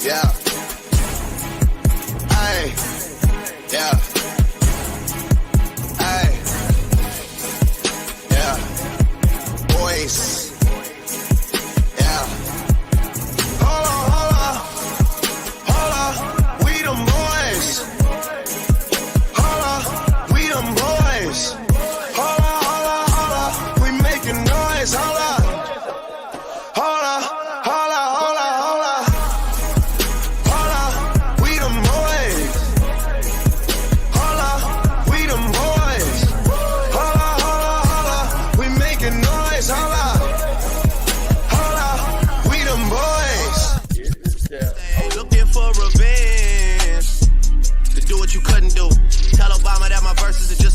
Yeah. Ay. Yeah. Ay. Yeah. Boys. Yeah. Hold on. We them boys. Hold on. We them boys. Hold on. We making noise. Hold on.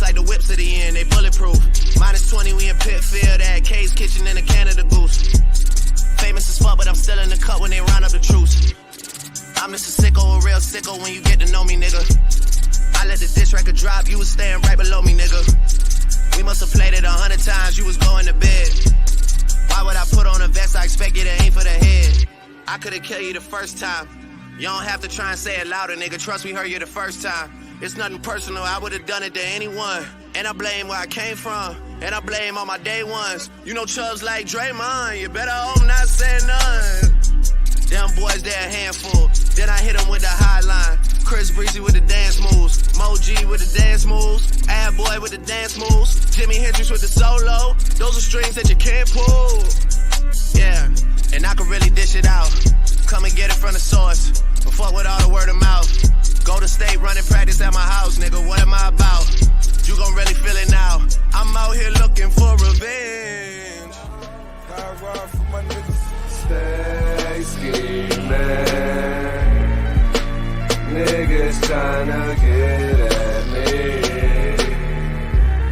Like the whips at the end, they bulletproof. -20, we in Pitfield at K's Kitchen in a Canada Goose. Famous as fuck, but I'm still in the cut when they round up the troops. I'm just a sicko, a real sicko when you get to know me, nigga. I let the diss record drop, you was staying right below me, nigga. We must have played it 100 times, you was going to bed. Why would I put on a vest? I expect you to aim for the head. I could've killed you the first time. You don't have to try and say it louder, nigga. Trust me, heard you the first time. It's nothing personal, I would've done it to anyone. And I blame where I came from, and I blame all my day ones. You know Chubbs like Draymond, you better hope not say none. Them boys, they're a handful. Then I hit them with the high line. Chris Breezy with the dance moves. Mo G with the dance moves. Ad Boy with the dance moves. Jimi Hendrix with the solo. Those are strings that you can't pull. Yeah, and I can really dish it out. Come and get it from the source. But fuck with all the word of mouth. Go to state, running practice at my house, nigga. What am I about? You gon' really feel it now. I'm out here looking for revenge. I ride for my niggas. Stay scheming. Niggas tryna get at me.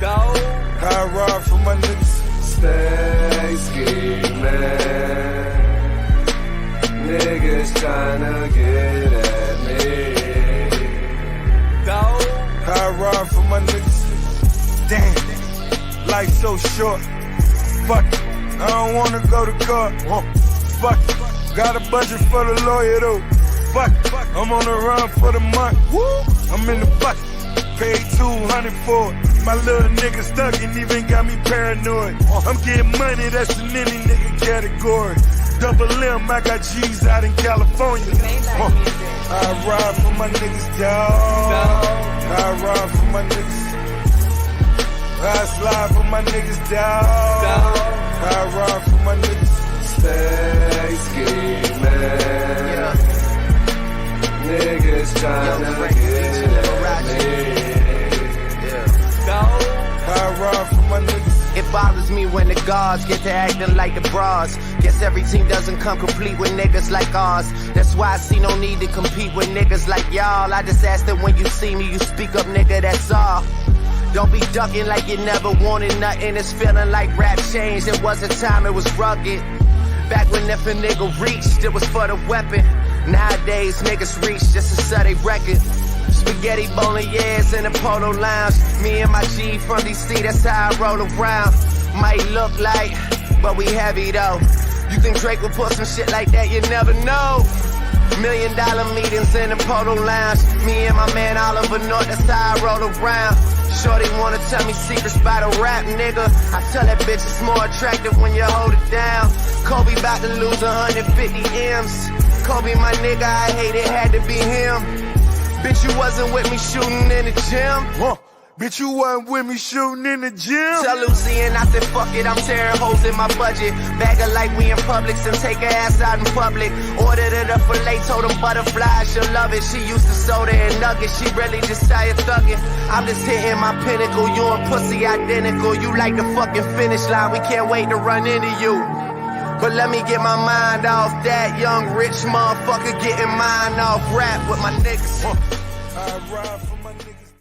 Go. I ride for my niggas. Stay scheming. Niggas tryna get at me. I ride for my niggas. Damn, life so short. Fuck it, I don't wanna go to court. Fuck it, got a budget for the lawyer though. Fuck it, I'm on the run for the month. I'm in the bucket, paid 200 for it. My little nigga stuck and even got me paranoid. I'm getting money, that's in any nigga category. Double M, I got G's out in California. I ride for my niggas, dawg. I ride for my niggas. I slide for my niggas, dawg. I ride for my niggas. Stay scheming. Niggas tryna get at me. I ride for my niggas. It bothers me when the guards get to acting like the bras. Guess every team doesn't come complete with niggas like ours. That's why I see no need to compete with niggas like y'all. I just ask that when you see me, you speak up, nigga, that's all. Don't be ducking like you never wanted nothing. It's feeling like rap changed. It was a time it was rugged. Back when if a nigga reached, it was for the weapon. Nowadays, niggas reach just to sell they record. Spaghetti bolognese in the polo lounge. Me and my G from DC, that's how I roll around. Might look like, but we heavy though. You think Drake would put some shit like that? You never know. $1 million meetings in the polo lounge. Me and my man Oliver North, that's how I roll around. Shorty wanna tell me secrets about a rap nigga. I tell that bitch it's more attractive when you hold it down. Kobe about to lose 150 M's. Kobe my nigga, I hate it, had to be him. Bitch, you wasn't with me shooting in the gym. Bitch, you wasn't with me shooting in the gym. Tell Lucy and I said, fuck it, I'm tearing holes in my budget. Bag her like we in Publix and take her ass out in public. Ordered it up for late, told them butterflies, she'll love it. She used to soda and nuggets, she really just tired thugging. I'm just hitting my pinnacle, you and pussy identical. You like the fucking finish line, we can't wait to run into you. But let me get my mind off that young rich motherfucker getting mine off rap with my niggas. I ride for my niggas.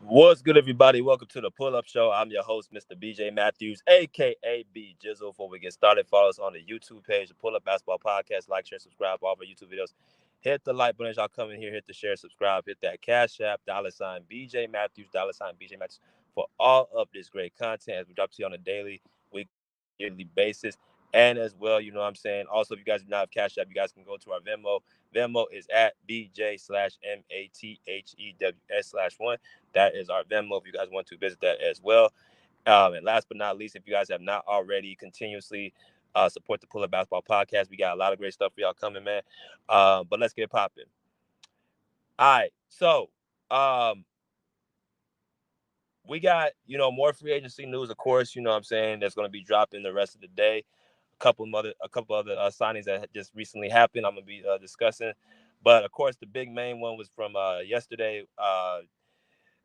What's good, everybody? Welcome to the Pull-Up Show. I'm your host, Mr. BJ Matthews, a.k.a. B Jizzle. Before we get started, follow us on the YouTube page, the Pull-Up Basketball Podcast. Like, share, subscribe to all of our YouTube videos. Hit the like button as y'all come in here. Hit the share, subscribe. Hit that Cash App, $, BJ Matthews, $, BJ Matthews for all of this great content as we drop to you on a daily, weekly, yearly basis. And as well, you know what I'm saying? Also, if you guys do not have Cash App, you guys can go to our Venmo. Venmo is at BJ/MATHEWS/1. That is our Venmo if you guys want to visit that as well. And last but not least, if you guys have not already continuously support the Pull Up Basketball Podcast, we got a lot of great stuff for y'all coming, man. But let's get popping. All right. So we got, more free agency news, of course, you know what I'm saying, that's going to be dropping the rest of the day. A couple other signings that just recently happened I'm going to be discussing. But, of course, the big main one was from yesterday.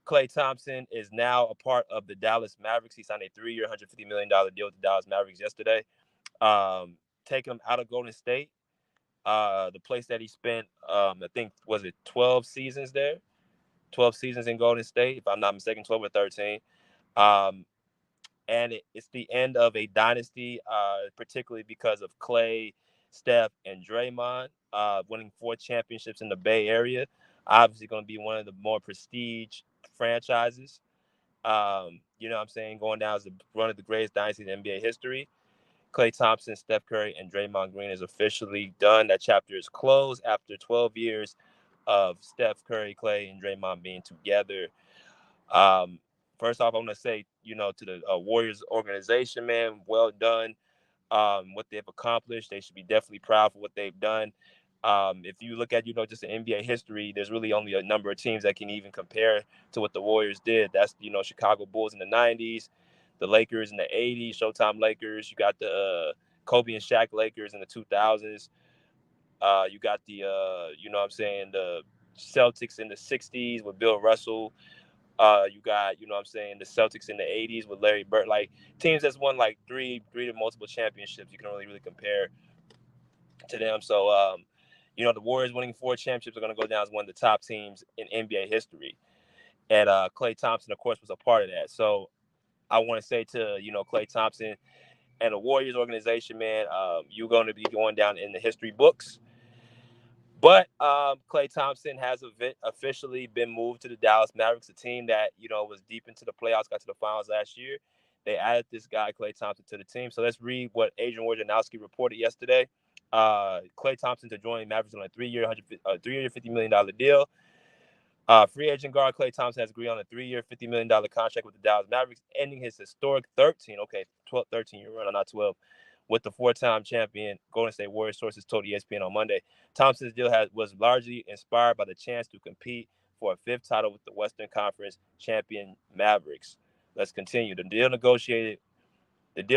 Klay Thompson is now a part of the Dallas Mavericks. He signed a 3-year, $150 million deal with the Dallas Mavericks yesterday. Taking him out of Golden State, the place that he spent, I think, was it 12 seasons there? 12 seasons in Golden State, if I'm not mistaken, 12 or 13. And it's the end of a dynasty, particularly because of Klay, Steph, and Draymond winning 4 championships in the Bay Area. Obviously going to be one of the more prestige franchises. You know what I'm saying? Going down as one of the greatest dynasties in NBA history. Klay Thompson, Steph Curry, and Draymond Green is officially done. That chapter is closed after 12 years of Steph Curry, Klay, and Draymond being together. First off, I want to say, to the Warriors organization, man, well done. What they've accomplished, they should be definitely proud for what they've done. If you look at, just the NBA history, there's really only a number of teams that can even compare to what the Warriors did. That's, Chicago Bulls in the 90s, the Lakers in the 80s, Showtime Lakers. You got the Kobe and Shaq Lakers in the 2000s. You got the, the Celtics in the 60s with Bill Russell. You got, the Celtics in the 80s with Larry Bird. Like, teams that's won, like, three to multiple championships. You can only really compare to them. So, the Warriors winning 4 championships are going to go down as one of the top teams in NBA history. And Klay Thompson, of course, was a part of that. So I want to say to, Klay Thompson and the Warriors organization, man, you're going to be going down in the history books. But Klay Thompson has officially been moved to the Dallas Mavericks, a team that, was deep into the playoffs, got to the finals last year. They added this guy, Klay Thompson, to the team. So let's read what Adrian Wojnarowski reported yesterday. Klay Thompson to join Mavericks on a 3-year, $50 million deal. Free agent guard Klay Thompson has agreed on a 3-year, $50 million contract with the Dallas Mavericks, ending his historic 13-year run, not 12, with the 4-time champion Golden State Warriors, sources told ESPN on Monday. Thompson's deal was largely inspired by the chance to compete for a 5th title with the Western Conference champion Mavericks. Let's continue. The deal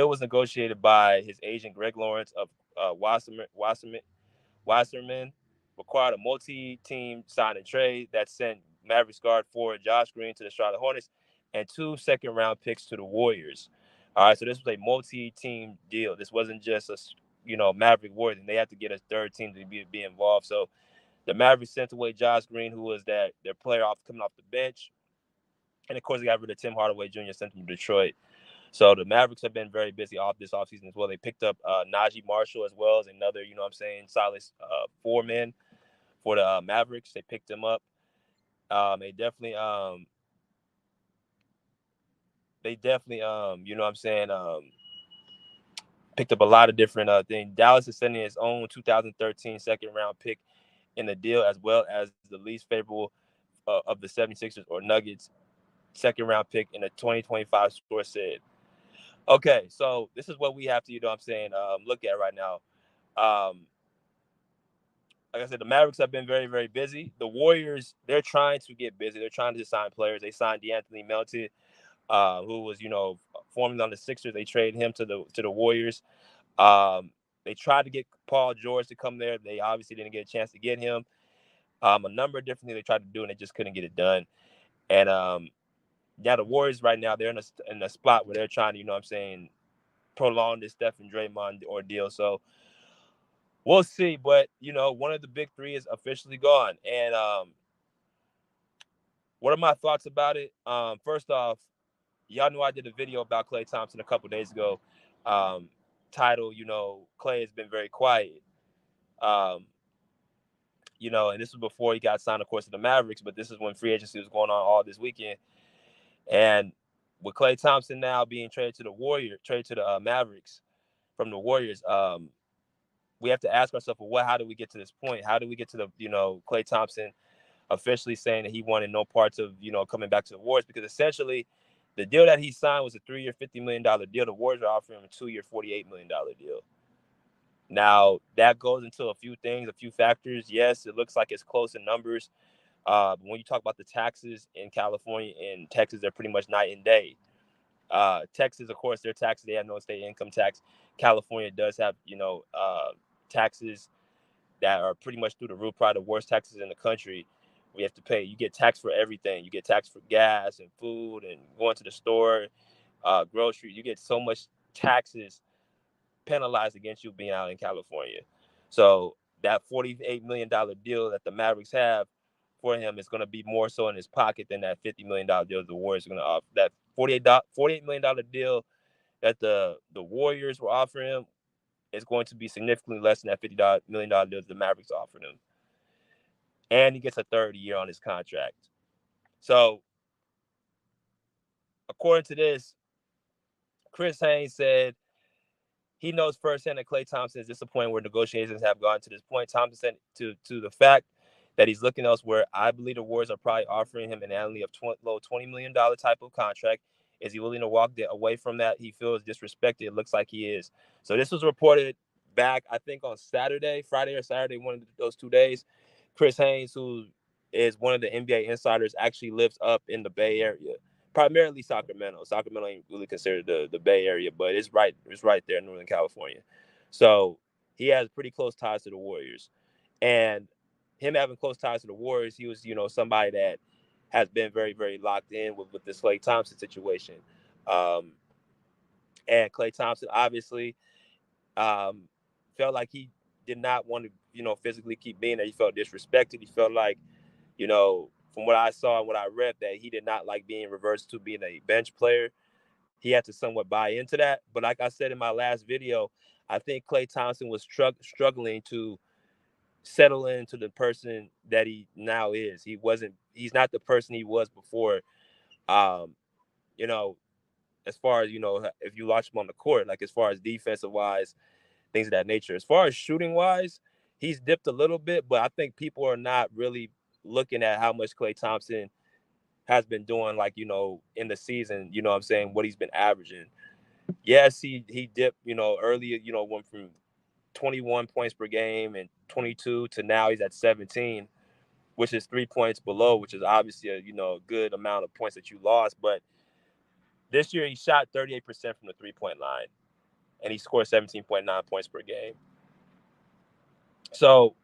was negotiated by his agent Greg Lawrence of Wasserman, required a multi-team sign and trade that sent Mavericks guard forward Josh Green to the Charlotte Hornets and 2 second-round picks to the Warriors. All right, so this was a multi-team deal. This wasn't just a Maverick Warriors, and they had to get a third team to be involved. So the Mavericks sent away Josh Green, who was their player coming off the bench, and of course they got rid of Tim Hardaway Jr., sent him to Detroit. So the Mavericks have been very busy this offseason as well. They picked up Najee Marshall as well as another, solid 4-man for the Mavericks. They picked him up. They definitely, picked up a lot of different things. Dallas is sending its own 2013 second-round pick in the deal, as well as the least favorable of the 76ers or Nuggets second-round pick in the 2025 source said. Okay, so this is what we have to, look at right now. Like I said, the Mavericks have been very, very busy. The Warriors, they're trying to get busy. They're trying to sign players. They signed DeAnthony Melton, who was, formerly on the Sixers. They traded him to the Warriors. They tried to get Paul George to come there. They obviously didn't get a chance to get him. A number of different things they tried to do, and they just couldn't get it done. And the Warriors right now, they're in a spot where they're trying to, prolong this Steph and Draymond ordeal. So we'll see. But, one of the big 3 is officially gone. And what are my thoughts about it? First off, y'all know I did a video about Klay Thompson a couple days ago, titled, Klay has been very quiet. And this was before he got signed, of course, to the Mavericks, but this is when free agency was going on all this weekend. And with Klay Thompson now being traded to the Mavericks, from the Warriors. We have to ask ourselves, well, how did we get to this point? How did we get to the, Klay Thompson officially saying that he wanted no parts of, coming back to the Warriors? Because essentially the deal that he signed was a 3-year, $50 million deal. The Warriors are offering him a 2-year, $48 million deal. Now, that goes into a few things, a few factors. Yes, it looks like it's close in numbers. When you talk about the taxes in California and Texas, they're pretty much night and day. Texas, of course, their taxes, they have no state income tax. California does have, taxes that are pretty much through the roof, probably the worst taxes in the country. We have to pay. You get taxed for everything. You get taxed for gas and food and going to the store, grocery. You get so much taxes penalized against you being out in California. So that $48 million deal that the Mavericks have for him is going to be more so in his pocket than that $50 million deal the Warriors are going to offer. That $48 million deal that the Warriors were offering him is going to be significantly less than that $50 million deal the Mavericks offered him. And he gets a third year on his contract. So, according to this, Chris Haynes said he knows firsthand that Klay Thompson is disappointed where negotiations have gone to this point. Thompson said to the fact that he's looking elsewhere. I believe the Warriors are probably offering him an annually of low $20 million type of contract. Is he willing to walk away from that? He feels disrespected. It looks like he is. So this was reported back, I think, on Friday or Saturday, one of those 2 days. Chris Haynes, who is one of the NBA insiders, actually lives up in the Bay Area, primarily Sacramento. Sacramento ain't really considered the Bay Area, but it's right there in Northern California. So he has pretty close ties to the Warriors. And him having close ties to the Warriors, he was, somebody that has been very, very locked in with this Klay Thompson situation. And Klay Thompson obviously felt like he did not want to, physically keep being there. He felt disrespected. He felt like, from what I saw and what I read, that he did not like being reversed to being a bench player. He had to somewhat buy into that. But like I said in my last video, I think Klay Thompson was struggling to settle into the person that he now is. He's not the person he was before. You know, as far as, if you watch him on the court, like as far as defensive wise, things of that nature. As far as shooting wise, he's dipped a little bit, but I think people are not really looking at how much Klay Thompson has been doing, like, in the season, what I'm saying, what he's been averaging. Yes, he dipped, earlier, went from 21 points per game and 22 to now he's at 17, which is 3 points below, which is obviously a, a good amount of points that you lost. But this year he shot 38% from the 3-point line and he scored 17.9 points per game. So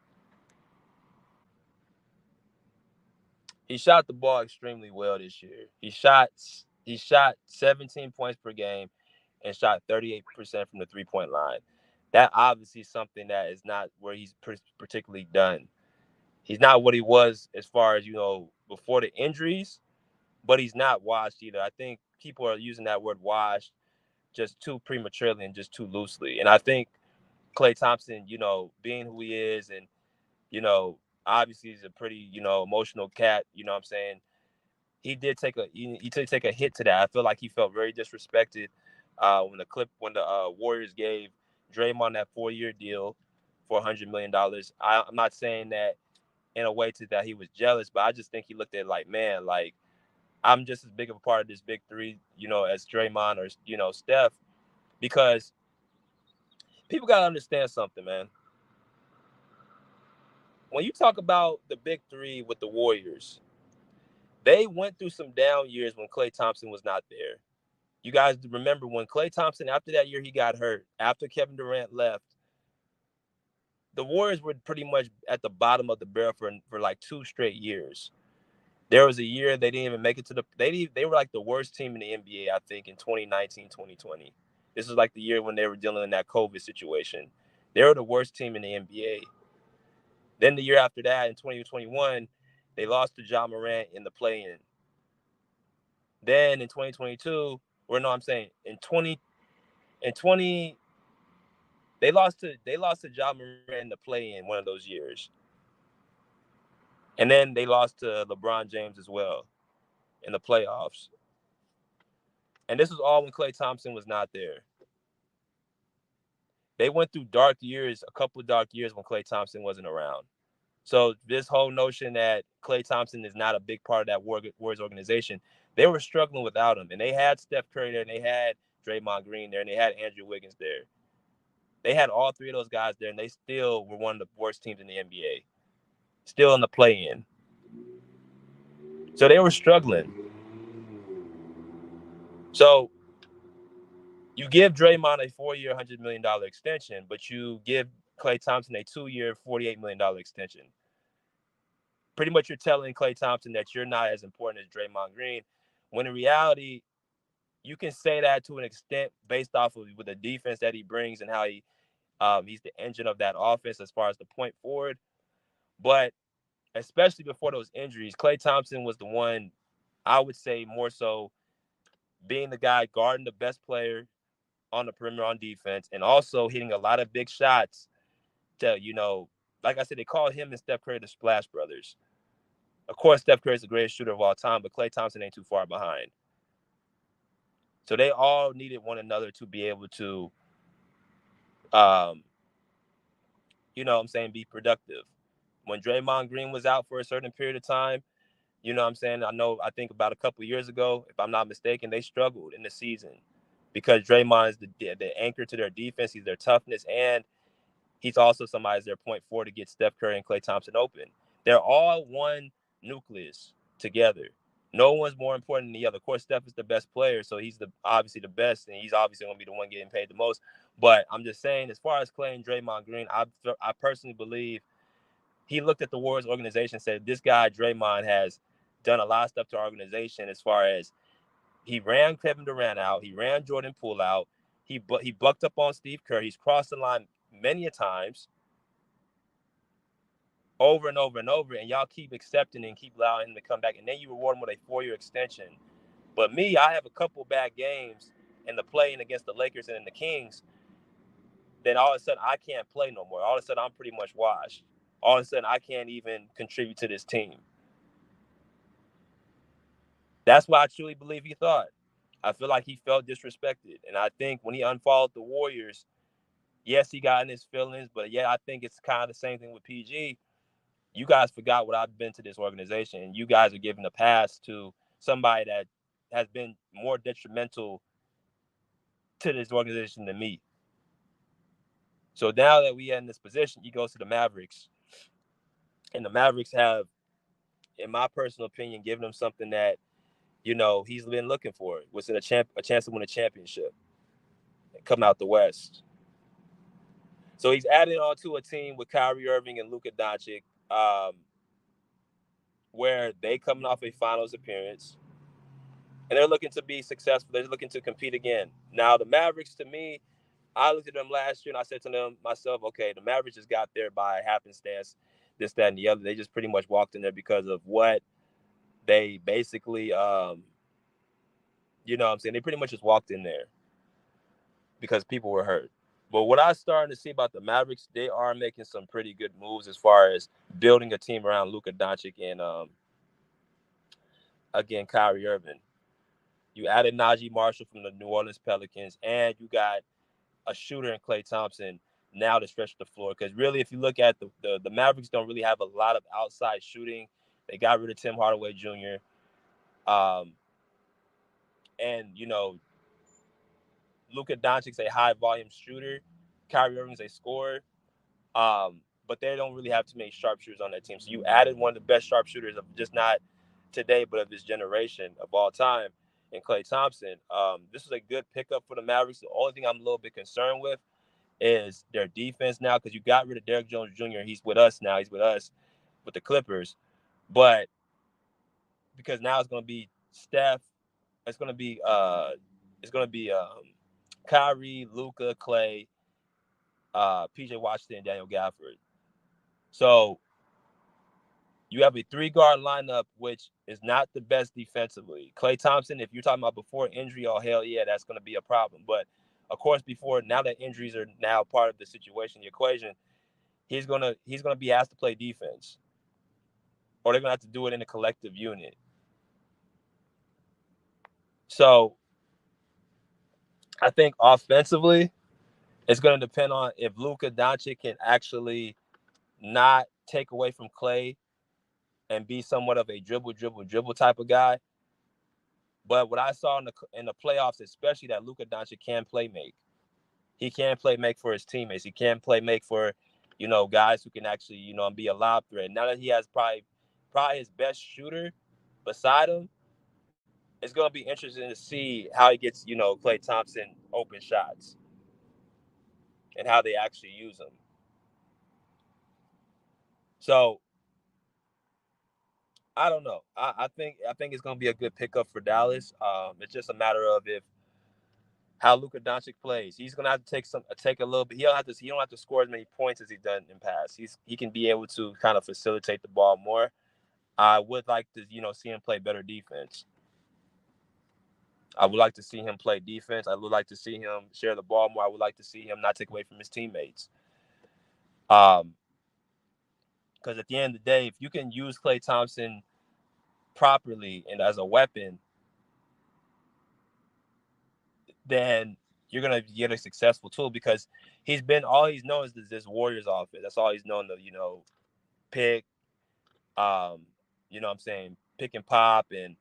he shot the ball extremely well this year. He shot 17 points per game and shot 38% from the 3-point line. That obviously is something that is not where he's particularly done. He's not what he was as far as, before the injuries, but he's not washed either. I think people are using that word washed just too prematurely and just too loosely. And I think Klay Thompson, being who he is and, obviously he's a pretty, emotional cat, what I'm saying? He did take a hit to that. I feel like he felt very disrespected when the Warriors gave Draymond that 4-year deal for $100 million. I'm not saying that in a way to that he was jealous, but I just think he looked at it like, man, like, I'm just as big of a part of this big three, as Draymond or, Steph, because people got to understand something, man. When you talk about the big three with the Warriors, they went through some down years when Klay Thompson was not there. You guys remember when Klay Thompson, after that year he got hurt, after Kevin Durant left, the Warriors were pretty much at the bottom of the barrel for like 2 straight years. There was a year they didn't even make it to they were like the worst team in the NBA, I think, in 2019, 2020. This was like the year when they were dealing in that COVID situation. They were the worst team in the NBA. Then the year after that, in 2021, they lost to Ja Morant in the play-in. Then in 2022, in 20, they lost to Ja Morant in the play-in one of those years. And then they lost to LeBron James as well in the playoffs. And this was all when Klay Thompson was not there. they went through a couple of dark years when Klay Thompson wasn't around. So this whole notion that Klay Thompson is not a big part of that Warriors organization, they were struggling without him. And they had Steph Curry there, and they had Draymond Green there, and they had Andrew Wiggins there. They had all three of those guys there, and they still were one of the worst teams in the NBA. Still in the play-in. So they were struggling. So you give Draymond a 4-year, $100 million extension, but you give Klay Thompson a 2-year, $48 million extension. Pretty much you're telling Klay Thompson that you're not as important as Draymond Green, when in reality, you can say that to an extent based off of with the defense that he brings and how he's the engine of that offense as far as the point forward. But especially before those injuries, Klay Thompson was the one, I would say more so, being the guy guarding the best player on the perimeter on defense and also hitting a lot of big shots to, like I said, they call him and Steph Curry the Splash Brothers. Of course, Steph Curry is the greatest shooter of all time, but Klay Thompson ain't too far behind. So they all needed one another to be able to, be productive. When Draymond Green was out for a certain period of time, I think about a couple of years ago, if I'm not mistaken, they struggled in the season because Draymond is the anchor to their defense. He's their toughness, and he's also somebody as their point forward to get Steph Curry and Klay Thompson open. They're all one nucleus together. No one's more important than the other. Of course, Steph is the best player, so he's obviously the best, and he's obviously going to be the one getting paid the most. But I'm just saying, as far as Klay and Draymond Green, I personally believe he looked at the Warriors organization and said, this guy, Draymond, has done a lot of stuff to our organization as far as he ran Kevin Durant out. He ran Jordan Poole out. He bucked up on Steve Kerr. He's crossed the line many a times over and over and over, and y'all keep accepting and keep allowing him to come back, and then you reward him with a 4-year extension. But me, I have a couple bad games in the playing against the Lakers and the Kings, then all of a sudden I can't play no more. All of a sudden I'm pretty much washed. All of a sudden I can't even contribute to this team. That's what I truly believe he thought. I feel like he felt disrespected. And I think when he unfollowed the Warriors, yes, he got in his feelings, but yeah, I think it's kind of the same thing with PG. You guys forgot what I've been to this organization, and you guys are giving a pass to somebody that has been more detrimental to this organization than me. So now that we are in this position, he goes to the Mavericks, and the Mavericks have, in my personal opinion, given him something that, he's been looking for, which is a chance to win a championship and come out the West. So he's added on to a team with Kyrie Irving and Luka Doncic, where they coming off a finals appearance, and they're looking to be successful. They're looking to compete again. Now, the Mavericks, to me, I looked at them last year, and I said to myself, okay, the Mavericks just got there by happenstance, this, that, and the other. They just pretty much walked in there because of what they basically, they pretty much just walked in there because people were hurt. But what I'm starting to see about the Mavericks, they are making some pretty good moves as far as building a team around Luka Doncic and, again, Kyrie Irving. You added Najee Marshall from the New Orleans Pelicans, and you got a shooter in Klay Thompson now to stretch the floor. Because really, if you look at the Mavericks don't really have a lot of outside shooting. They got rid of Tim Hardaway Jr. Luka Doncic's a high-volume shooter. Kyrie Irving's a scorer. But they don't really have too many sharpshooters on that team. So you added one of the best sharpshooters of just not today, but of this generation of all time in Klay Thompson. This is a good pickup for the Mavericks. The only thing I'm a little bit concerned with is their defense now, because you got rid of Derrick Jones Jr. He's with us now. He's with us with the Clippers. But because now it's going to be Steph, it's going to be Kyrie, Luka, Klay, PJ Washington, and Daniel Gafford. So you have a 3-guard lineup, which is not the best defensively. Klay Thompson, if you're talking about before injury, oh, hell yeah, that's going to be a problem. But, of course, now that injuries are now part of the situation, the equation, he's going to be asked to play defense. Or they're going to have to do it in a collective unit. So I think offensively, it's going to depend on if Luka Doncic can actually not take away from Klay and be somewhat of a dribble type of guy. But what I saw in the playoffs, especially, that Luka Doncic can play make. He can play make for his teammates. He can play make for, guys who can actually, be a lob threat. Now that he has probably his best shooter beside him, it's going to be interesting to see how he gets, Klay Thompson open shots and how they actually use them. So I don't know. I think it's going to be a good pickup for Dallas. It's just a matter of how Luka Doncic plays. He's going to have to take a little bit. He don't have to score as many points as he's done in the past. He can be able to kind of facilitate the ball more. I would like to, see him play better defense. I would like to see him play defense. I would like to see him share the ball more. I would like to see him not take away from his teammates. Because at the end of the day, if you can use Klay Thompson properly and as a weapon, then you're going to get a successful tool, because all he's known is this Warriors offense. That's all he's known to, pick, pick and pop and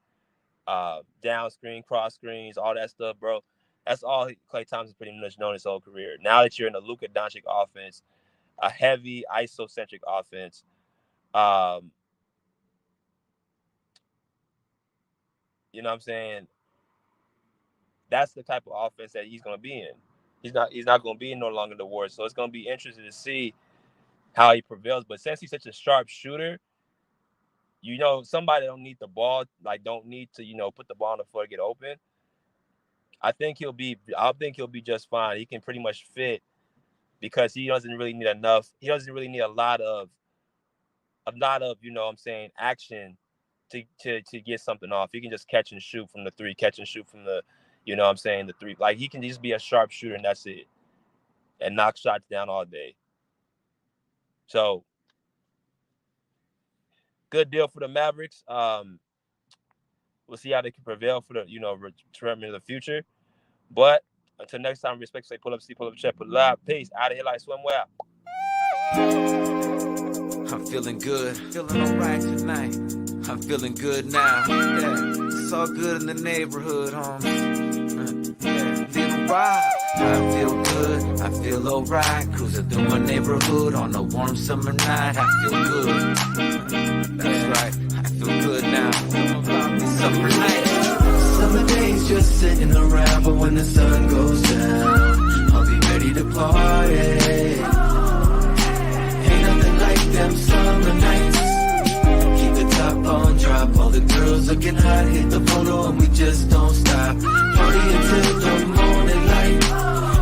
down screen, cross screens, all that stuff, bro. That's all Klay Thompson's pretty much known his whole career. Now that you're in a Luka Doncic offense, a heavy isocentric offense, that's the type of offense that he's going to be in. He's not going to be in no longer the Warriors. So it's going to be interesting to see how he prevails. But since he's such a sharp shooter, somebody don't need the ball, don't need to, put the ball on the floor to get open. I think he'll be just fine. He can pretty much fit, because he doesn't really need enough. He doesn't really need a lot of action to get something off. He can just catch and shoot from the three, the three. He can just be a sharp shooter, and that's it, and knock shots down all day. So, good deal for the Mavericks. We'll see how they can prevail for the, return of the future. But until next time, respect, say pull up, see, pull up, check, pull up. Peace. Out of here like swim well. I'm feeling good, feeling alright tonight. I'm feeling good now. Yeah, it's all good in the neighborhood, homie. Yeah, feeling right. I feel good, I feel alright. Cruising through my neighborhood on a warm summer night. I feel good. That's right, I feel good now. Summer night. Summer days just sitting around, but when the sun goes down, I'll be ready to party. Ain't nothing like them summer nights. Keep the top on drop, all the girls looking hot, hit the photo and we just don't stop. Party until the morning light.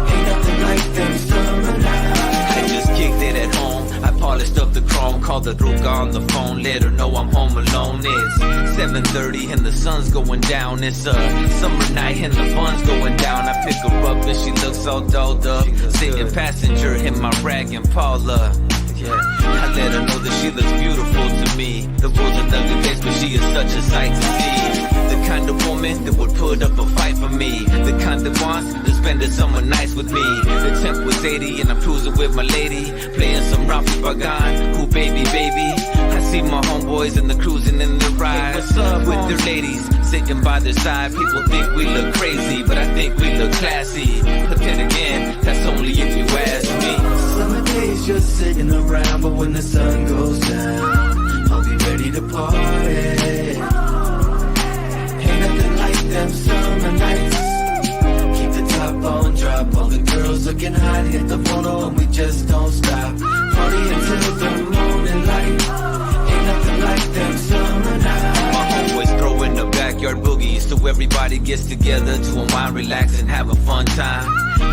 Ain't nothing like them summer nights. I just kicked it at home, I polished up the chrome, called the Ruka on the phone, let her know I'm home alone. It's 7:30 and the sun's going down. It's a summer night and the fun's going down. I pick her up and she looks all dolled up, sitting passenger in my rag and Paula. Yeah, I let her know that she looks beautiful to me. The world's an ugly place, but she is such a sight to see. The kind of woman that would put up a fight for me. The kind that wants to spend the summer nights with me. The temp was 80 and I'm cruising with my lady, playing some Rafi Bagan, cool baby. I see my homeboys and the cruising in the ride, hey, what's up, with their ladies sitting by their side. People think we look crazy, but I think we look classy. But then again, that's only if you ask me. Summer days just sitting around, but when the sun goes down, I'll be ready to party. Ain't nothing like them summer nights. Keep the top on drop, all the girls looking hot, hit the photo and we just don't stop. Party until the morning light. Ain't nothing like them summer nights. My homeboys throwing the backyard boogies, so everybody gets together to unwind, relax, and have a fun time.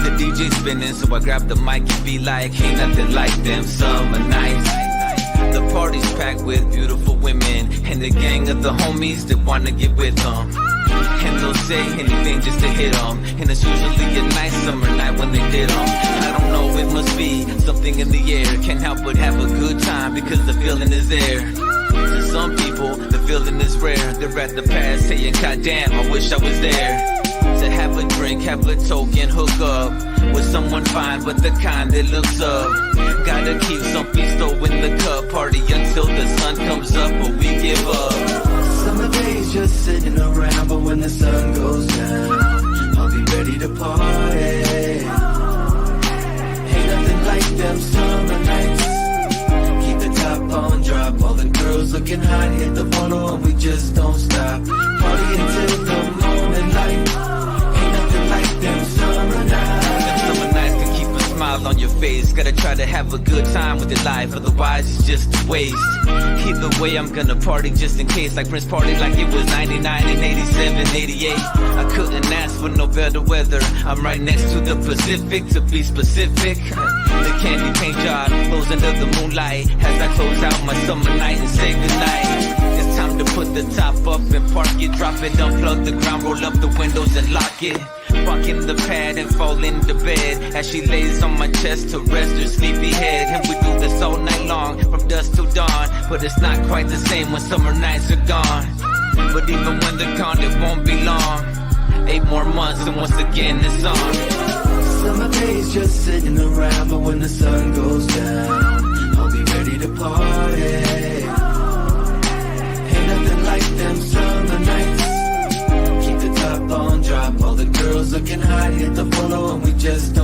The DJ spinning, so I grab the mic and be like, ain't nothing like them summer nights. The party's packed with beautiful women and the gang of the homies that wanna get with them. And they'll say anything just to hit them, and it's usually a nice summer night when they did them. I don't know, it must be something in the air. Can't help but have a good time because the feeling is there. To some people, the feeling is rare. They're at the past saying, God damn, I wish I was there. To have a drink, have a token, hook up with someone fine, but the kind that looks up. Gotta keep some pisto in the cup, party until the sun comes up, but we give up. Summer days just sitting around, but when the sun goes down, I'll be ready to party. Ain't nothing like them summer nights. Keep the top on drop, all the girls looking hot, hit the photo and we just don't stop. Party until the morning light. Ain't nothing like them summer nights. Them summer nights can keep a smile on your face. Gotta try to have a good time with your life, otherwise it's just a waste. Either way, I'm gonna party just in case. Like Prince party like it was 99 and 87, 88. I couldn't ask for no better weather. I'm right next to the Pacific, to be specific. The candy paint job glows under the moonlight as I close out my summer night and say goodnight. It's time to put the top up and park it, drop it, unplug the ground, roll up the windows and lock it. Walk in the pad and fall into bed as she lays on my chest to rest her sleepy head. And we do this all night long, from dusk till dawn. But it's not quite the same when summer nights are gone. But even when they're gone, it won't be long. 8 more months and once again it's on. Summer days just sitting around, but when the sun goes down, I'll be ready to party. Ain't nothing like them summer nights. Keep the top on drop, all the girls looking hot, hit the photo and we just don't